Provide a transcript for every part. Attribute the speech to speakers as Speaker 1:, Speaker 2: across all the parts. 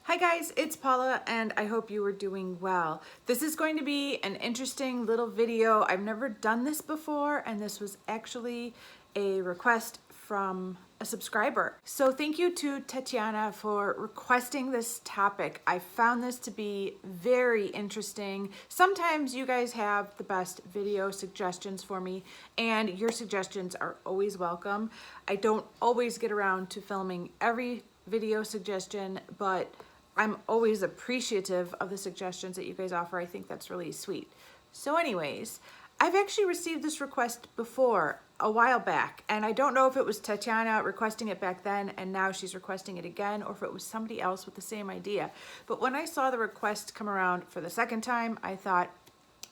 Speaker 1: Hi guys, it's Paula and I hope you are doing well. This is going to be an interesting little video. I've never done this before and this was actually a request from a subscriber. So thank you to Tatiana for requesting this topic. I found this to be very interesting. Sometimes you guys have the best video suggestions for me and your suggestions are always welcome. I don't always get around to filming every video suggestion, but I'm always appreciative of the suggestions that you guys offer. I think that's really sweet. So anyways, I've actually received this request before a while back, and I don't know if it was Tatiana requesting it back then and now she's requesting it again, or if it was somebody else with the same idea. But when I saw the request come around for the second time, I thought,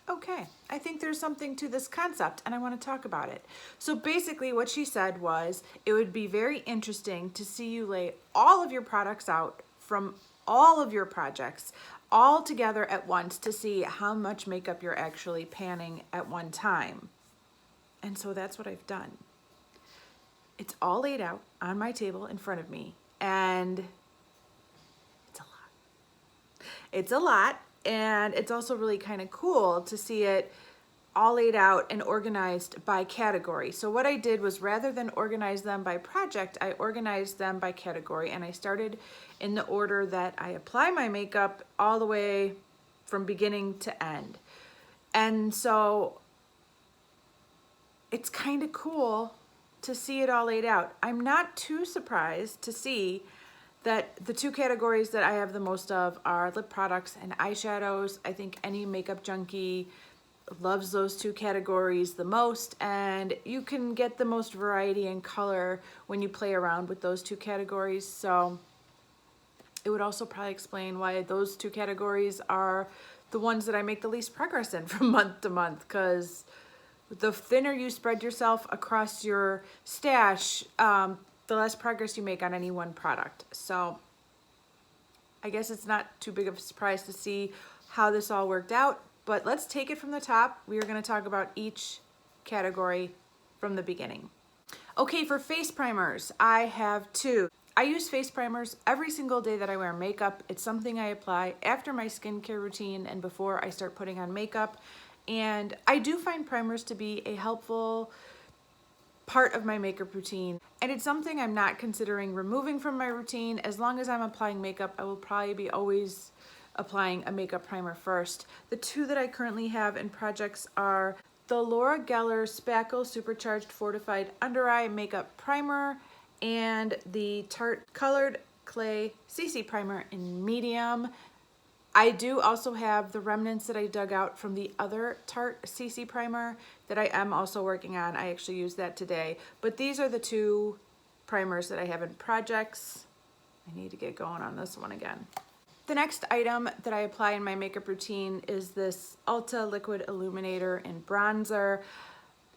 Speaker 1: okay, I think there's something to this concept and I want to talk about it. So basically what she said was, it would be very interesting to see you lay all of your products out from all of your projects all together at once to see how much makeup you're actually panning at one time. And so that's what I've done. It's all laid out on my table in front of me, and it's a lot. It's a lot, and it's also really kind of cool to see it all laid out and organized by category. So what I did was, rather than organize them by project, I organized them by category, and I started in the order that I apply my makeup all the way from beginning to end. And so it's kind of cool to see it all laid out. I'm not too surprised to see that the two categories that I have the most of are lip products and eyeshadows. I think any makeup junkie loves those two categories the most, and you can get the most variety and color when you play around with those two categories. So it would also probably explain why those two categories are the ones that I make the least progress in from month to month, because the thinner you spread yourself across your stash, the less progress you make on any one product. So I guess it's not too big of a surprise to see how this all worked out. But let's take it from the top. We are going to talk about each category from the beginning. Okay, for face primers, I have two. I use face primers every single day that I wear makeup. It's something I apply after my skincare routine and before I start putting on makeup. And I do find primers to be a helpful part of my makeup routine. And it's something I'm not considering removing from my routine. As long as I'm applying makeup, I will probably be always applying a makeup primer first. The two that I currently have in projects are the Laura Geller Spackle Supercharged Fortified Under Eye Makeup Primer and the Tarte Colored Clay CC Primer in medium. I do also have the remnants that I dug out from the other Tarte CC Primer that I am also working on. I actually used that today. But these are the two primers that I have in projects. I need to get going on this one again. The next item that I apply in my makeup routine is this Ulta Liquid Illuminator in bronzer.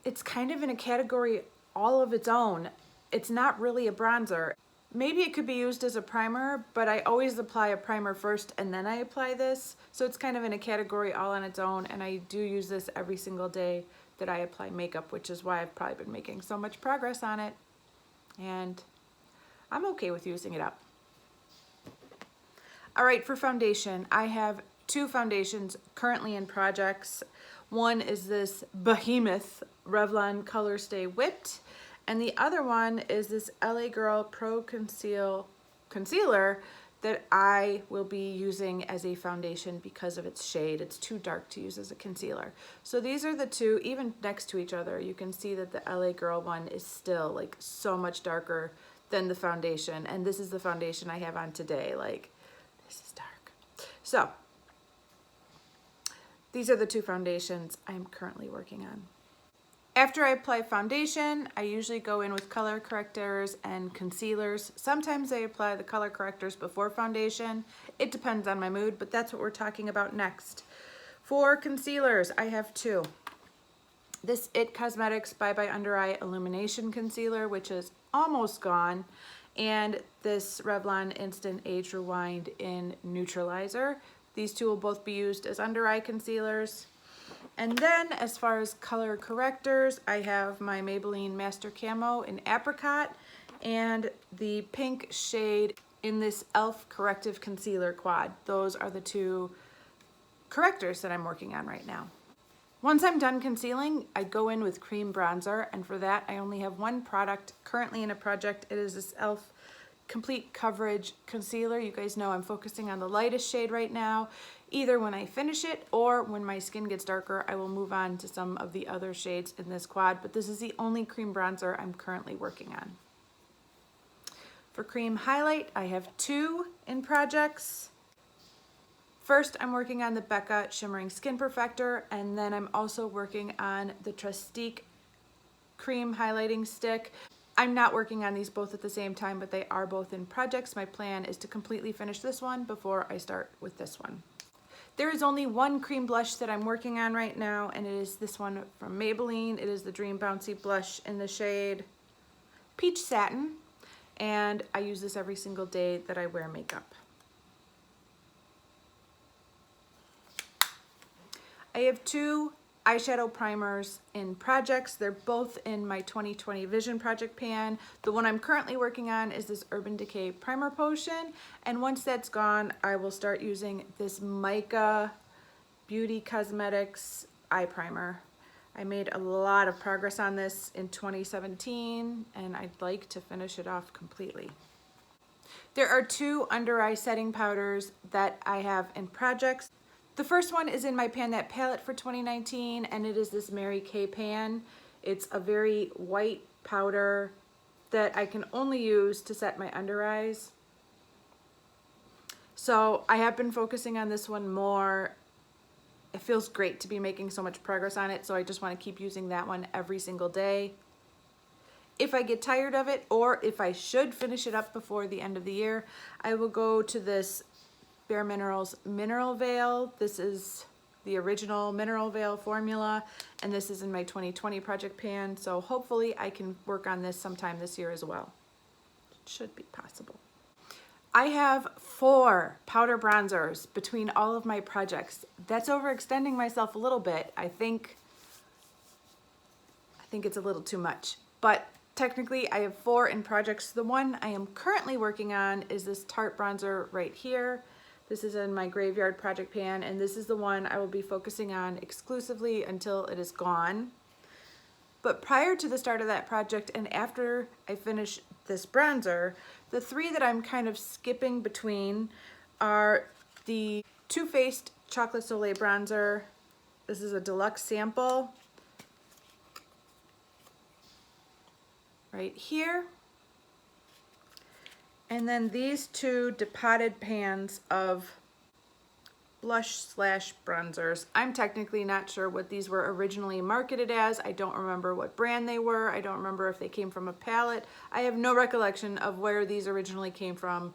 Speaker 1: It's kind of in a category all of its own. It's not really a bronzer. Maybe it could be used as a primer, but I always apply a primer first and then I apply this. So it's kind of in a category all on its own, and I do use this every single day that I apply makeup, which is why I've probably been making so much progress on it. And I'm okay with using it up. All right, for foundation, I have two foundations currently in projects. One is this Behemoth Revlon Color Stay Whipped, and the other one is this LA Girl Pro Concealer that I will be using as a foundation because of its shade. It's too dark to use as a concealer. So these are the two, even next to each other. You can see that the LA Girl one is still like so much darker than the foundation, and this is the foundation I have on today. Like, this is dark. So these are the two foundations I'm currently working on. After I apply foundation, I usually go in with color correctors and concealers. Sometimes I apply the color correctors before foundation. It depends on my mood, but that's what we're talking about next. For concealers, I have two. This IT Cosmetics Bye Bye Under Eye Illumination Concealer, which is almost gone, and this Revlon Instant Age Rewind in Neutralizer. These two will both be used as under eye concealers. And then as far as color correctors, I have my Maybelline Master Camo in Apricot and the pink shade in this e.l.f. Corrective Concealer Quad. Those are the two correctors that I'm working on right now. Once I'm done concealing, I go in with cream bronzer, and for that I only have one product currently in a project. It is this e.l.f. Complete Coverage Concealer. You guys know I'm focusing on the lightest shade right now. Either when I finish it or when my skin gets darker, I will move on to some of the other shades in this quad, but this is the only cream bronzer I'm currently working on. For cream highlight, I have two in projects. First, I'm working on the Becca Shimmering Skin Perfector, and then I'm also working on the Trustique Cream Highlighting Stick. I'm not working on these both at the same time, but they are both in projects. My plan is to completely finish this one before I start with this one. There is only one cream blush that I'm working on right now, and it is this one from Maybelline. It is the Dream Bouncy Blush in the shade Peach Satin, and I use this every single day that I wear makeup. I have two eyeshadow primers in projects. They're both in my 2020 Vision Project pan. The one I'm currently working on is this Urban Decay Primer Potion, and once that's gone, I will start using this Mica Beauty Cosmetics eye primer. I made a lot of progress on this in 2017, and I'd like to finish it off completely. There are two under eye setting powders that I have in projects. The first one is in my Pan That palette for 2019, and it is this Mary Kay pan. It's a very white powder that I can only use to set my under eyes. So I have been focusing on this one more. It feels great to be making so much progress on it, so I just want to keep using that one every single day. If I get tired of it, or if I should finish it up before the end of the year, I will go to this Bare Minerals Mineral Veil. This is the original Mineral Veil formula, and this is in my 2020 project pan, so hopefully I can work on this sometime this year as well. It should be possible. I have 4 powder bronzers between all of my projects. That's overextending myself a little bit. I think it's a little too much, but technically I have 4 in projects. The one I am currently working on is this Tarte bronzer right here. This is in my Graveyard project pan, and this is the one I will be focusing on exclusively until it is gone. But prior to the start of that project and after I finish this bronzer, the 3 that I'm kind of skipping between are the Too Faced Chocolate Soleil bronzer. This is a deluxe sample right here. And then these 2 depotted pans of blush slash bronzers. I'm technically not sure what these were originally marketed as. I don't remember what brand they were. I don't remember if they came from a palette. I have no recollection of where these originally came from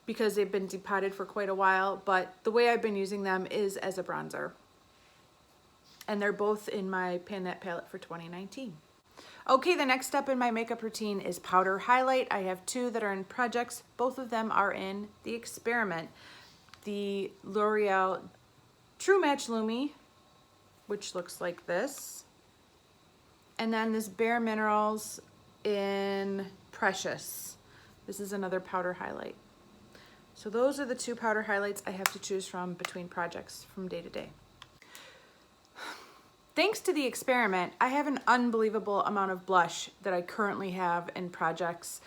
Speaker 1: because they've been depotted for quite a while, but the way I've been using them is as a bronzer. And they're both in my Pan That palette for 2019. Okay, the next step in my makeup routine is powder highlight. I have 2 that are in projects. Both of them are in the Experiment. The L'Oreal True Match Lumi, which looks like this. And then this Bare Minerals in Precious. This is another powder highlight. So those are the 2 powder highlights I have to choose from between projects from day to day. Thanks to the Experiment, I have an unbelievable amount of blush that I currently have in projects.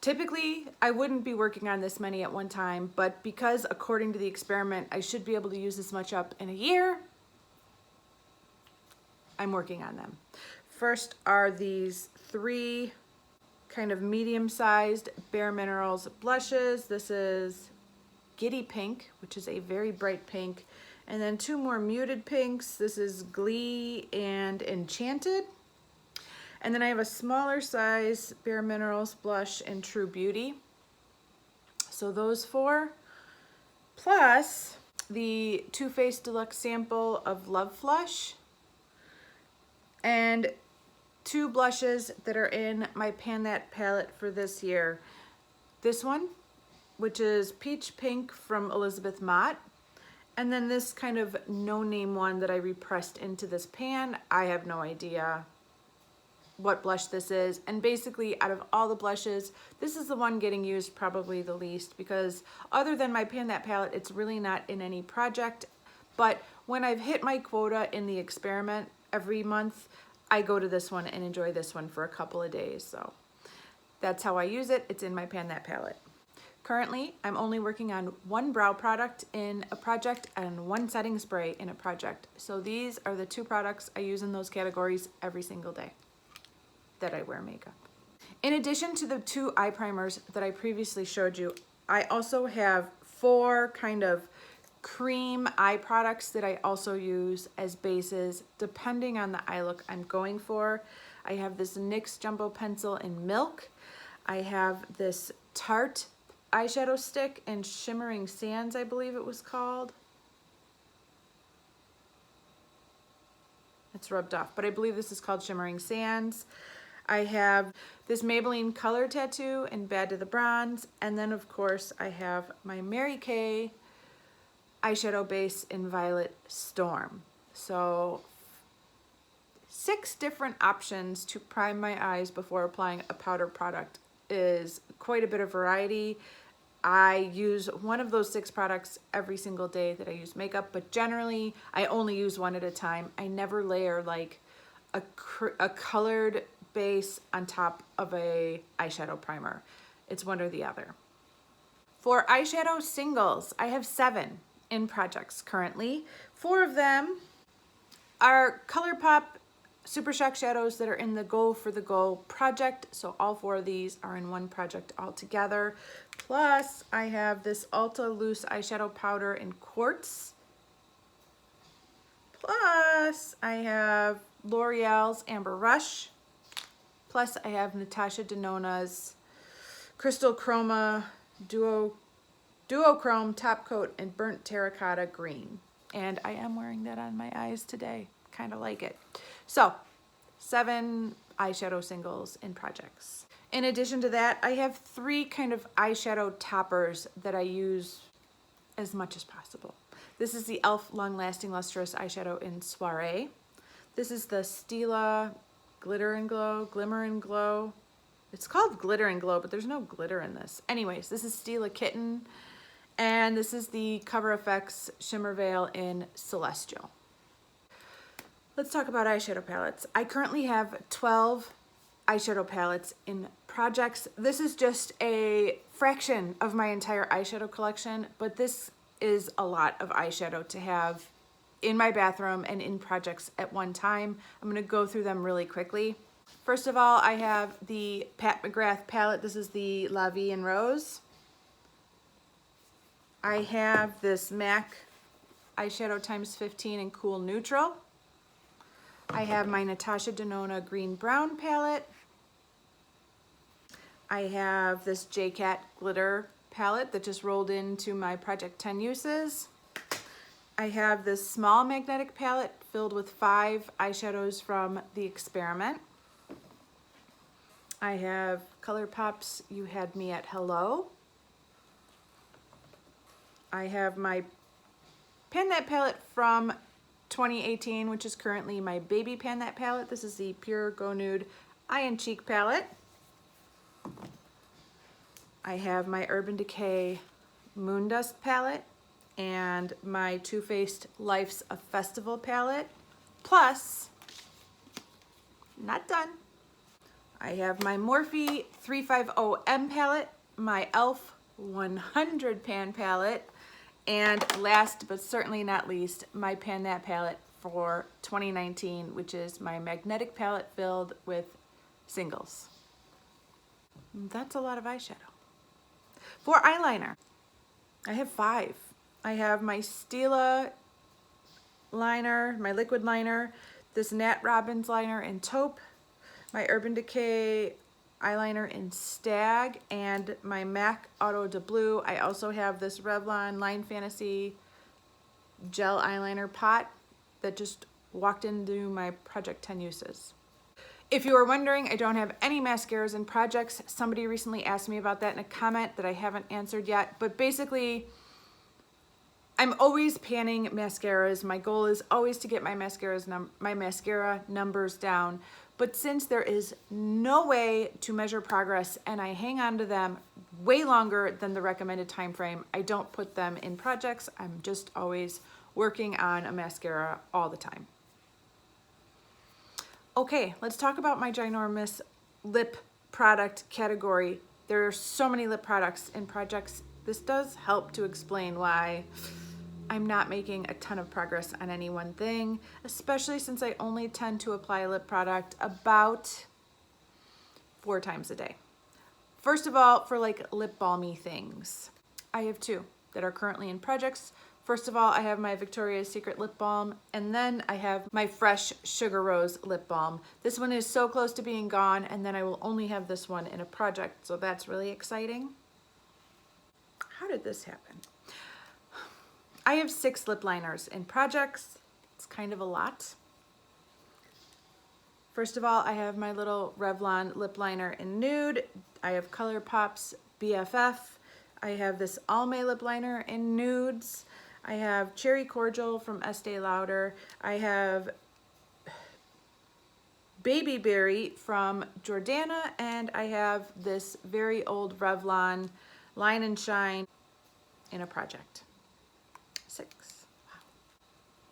Speaker 1: Typically, I wouldn't be working on this many at one time, but because according to the Experiment, I should be able to use this much up in a year, I'm working on them. First are these 3 kind of medium-sized Bare Minerals blushes. This is Giddy Pink, which is a very bright pink. And then 2 more muted pinks. This is Glee and Enchanted. And then I have a smaller size Bare Minerals blush in True Beauty. So those 4, plus the Too Faced Deluxe sample of Love Flush, and 2 blushes that are in my Pan That palette for this year. This one, which is Peach Pink from Elizabeth Mott. And then this kind of no-name one that I repressed into this pan. I have no idea what blush this is. And basically out of all the blushes, this is the one getting used probably the least, because other than my Pan That palette, it's really not in any project. But when I've hit my quota in the experiment every month, I go to this one and enjoy this one for a couple of days. So that's how I use it. It's in my Pan That palette. Currently, I'm only working on one brow product in a project and one setting spray in a project. So these are the two products I use in those categories every single day that I wear makeup. In addition to the two eye primers that I previously showed you, I also have 4 kind of cream eye products that I also use as bases depending on the eye look I'm going for. I have this NYX Jumbo Pencil in Milk. I have this Tarte eyeshadow stick in Shimmering Sands, I believe it was called. It's rubbed off, but I believe this is called Shimmering Sands. I have this Maybelline Color Tattoo in Bad to the Bronze, and then of course I have my Mary Kay eyeshadow base in Violet Storm. So 6 different options to prime my eyes before applying a powder product is quite a bit of variety. I use one of those 6 products every single day that I use makeup, but generally I only use one at a time. I never layer like a colored base on top of a eyeshadow primer. It's one or the other. For eyeshadow singles, I have 7 in projects currently. 4 of them are ColourPop Super Shock shadows that are in the Go for the Go project. So all 4 of these are in one project all together. Plus I have this Ulta loose eyeshadow powder in Quartz. Plus I have L'Oreal's Amber Rush. Plus I have Natasha Denona's Crystal Chroma Duochrome Top Coat in Burnt Terracotta Green. And I am wearing that on my eyes today. Kind of like it. So 7 eyeshadow singles in projects. In addition to that, I have 3 kind of eyeshadow toppers that I use as much as possible. This is the e.l.f. Long Lasting Lustrous eyeshadow in Soiree. This is the Stila Glitter and Glow, Glimmer and Glow. It's called Glitter and Glow, but there's no glitter in this. Anyways, this is Stila Kitten. And this is the Cover FX Shimmer Veil in Celestial. Let's talk about eyeshadow palettes. I currently have 12 eyeshadow palettes in projects. This is just a fraction of my entire eyeshadow collection, but this is a lot of eyeshadow to have in my bathroom and in projects at one time. I'm gonna go through them really quickly. First of all, I have the Pat McGrath palette. This is the La Vie in Rose. I have this MAC eyeshadow times 15 in Cool Neutral. I have my Natasha Denona Green Brown palette. I have this JCat glitter palette that just rolled into my Project 10 uses. I have this small magnetic palette filled with 5 eyeshadows from the experiment. I have ColourPop's You Had Me at Hello. I have my Pan That palette from 2018, which is currently my baby Pan That palette. This is the Pure Go Nude Eye and Cheek palette. I have my Urban Decay Moondust palette and my Too Faced Life's a Festival palette. Plus, not done, I have my Morphe 350M palette, my e.l.f. 100 pan palette, and last but certainly not least, my Pan That palette for 2019, which is my magnetic palette filled with singles. That's a lot of eyeshadow. For eyeliner, I have 5. I have my Stila liner, my liquid liner, this Nat Robbins liner in Taupe, my Urban Decay eyeliner in Stag, and my MAC Auto de Blue. I also have this Revlon Line Fantasy gel eyeliner pot that just walked into my Project 10 uses. If you were wondering, I don't have any mascaras in projects. Somebody recently asked me about that in a comment that I haven't answered yet, but basically I'm always panning mascaras. My goal is always to get my mascara numbers down, But since there is no way to measure progress and I hang on to them way longer than the recommended time frame, I don't put them in projects. I'm just always working on a mascara all the time. Okay, let's talk about my ginormous lip product category. There are so many lip products in projects. This does help to explain why I'm not making a ton of progress on any one thing, especially since I only tend to apply a lip product about 4 times a day. First of all, for like lip balmy things, I have 2 that are currently in projects. First of all, I have my Victoria's Secret lip balm, and then I have my Fresh Sugar Rose lip balm. This one is so close to being gone, and then I will only have this one in a project, so that's really exciting. How did this happen? I have 6 lip liners in projects. It's kind of a lot. First of all, I have my little Revlon lip liner in nude. I have ColourPop's BFF. I have this Almay lip liner in nudes. I have Cherry Cordial from Estee Lauder. I have Baby Berry from Jordana, and I have this very old Revlon Line and Shine in a project. 6. Wow.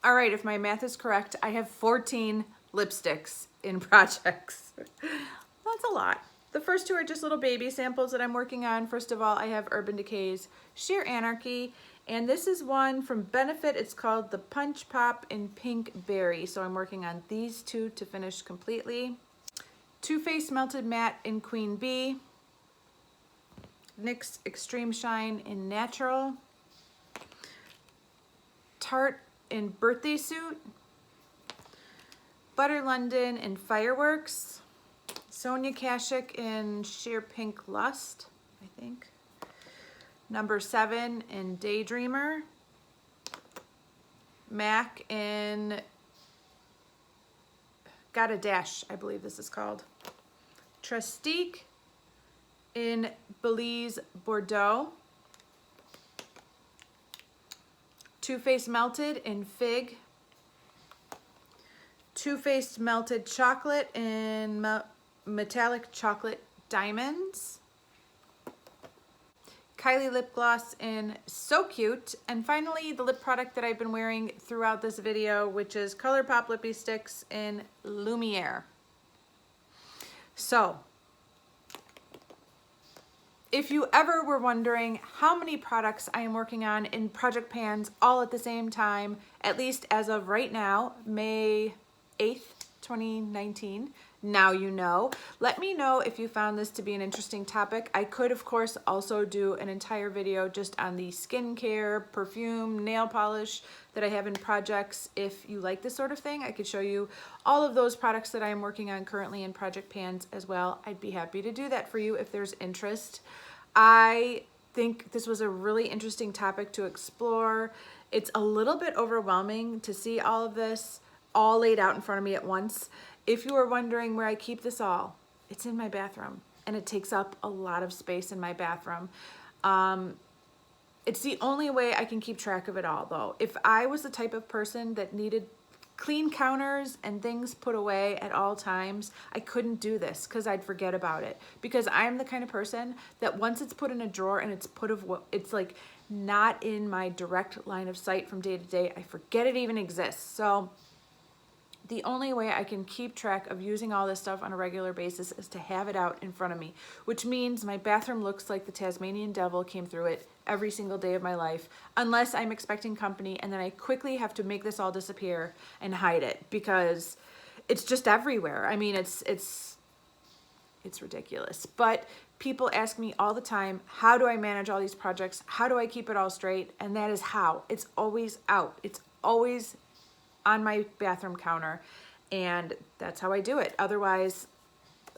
Speaker 1: All right, if my math is correct, I have 14 lipsticks in projects. That's a lot. The first 2 are just little baby samples that I'm working on. First of all, I have Urban Decay's Sheer Anarchy, and this is one from Benefit. It's called the Punch Pop in Pink Berry. So I'm working on these 2 to finish completely. Too Faced Melted Matte in Queen Bee. NYX Extreme Shine in Natural. Tarte in Birthday Suit. Butter London in Fireworks. Sonia Kashuk in Sheer Pink Lust, I think. Number 7 in Daydreamer. MAC in Got a Dash, I believe this is called. Trustique in Belize Bordeaux. Too Faced Melted in Fig. Too Faced Melted Chocolate in Metallic Chocolate Diamonds. Kylie Lip Gloss in So Cute. And finally, the lip product that I've been wearing throughout this video, which is ColourPop Lippy Sticks in Lumiere. So, if you ever were wondering how many products I am working on in project pans all at the same time, at least as of right now, May 8th, 2019, now you know. Let me know if you found this to be an interesting topic. I could, of course, also do an entire video just on the skincare, perfume, nail polish that I have in projects. If you like this sort of thing, I could show you all of those products that I am working on currently in project pans as well. I'd be happy to do that for you if there's interest. I think this was a really interesting topic to explore. It's a little bit overwhelming to see all of this all laid out in front of me at once. If you are wondering where I keep this all, it's in my bathroom, and it takes up a lot of space in my bathroom. It's the only way I can keep track of it all, though. If I was the type of person that needed clean counters and things put away at all times, I couldn't do this because I'd forget about it. Because I'm the kind of person that once it's put in a drawer and it's like not in my direct line of sight from day to day, I forget it even exists. So the only way I can keep track of using all this stuff on a regular basis is to have it out in front of me, which means my bathroom looks like the Tasmanian devil came through it every single day of my life, unless I'm expecting company, and then I quickly have to make this all disappear and hide it because it's just everywhere. I mean, it's ridiculous. But people ask me all the time, how do I manage all these projects? How do I keep it all straight? And that is how. It's always out. It's always on my bathroom counter, and that's how I do it. Otherwise,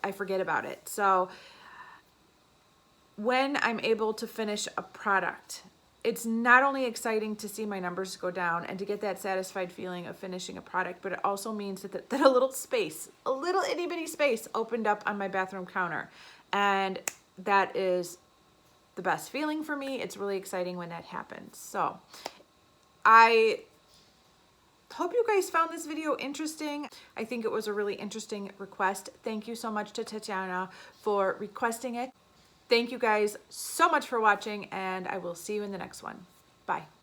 Speaker 1: I forget about it. So when I'm able to finish a product, it's not only exciting to see my numbers go down and to get that satisfied feeling of finishing a product, but it also means that a little space, a little itty bitty space opened up on my bathroom counter. And that is the best feeling for me. It's really exciting when that happens. So Hope you guys found this video interesting. I think it was a really interesting request. Thank you so much to Tatiana for requesting it. Thank you guys so much for watching, and I will see you in the next one. Bye.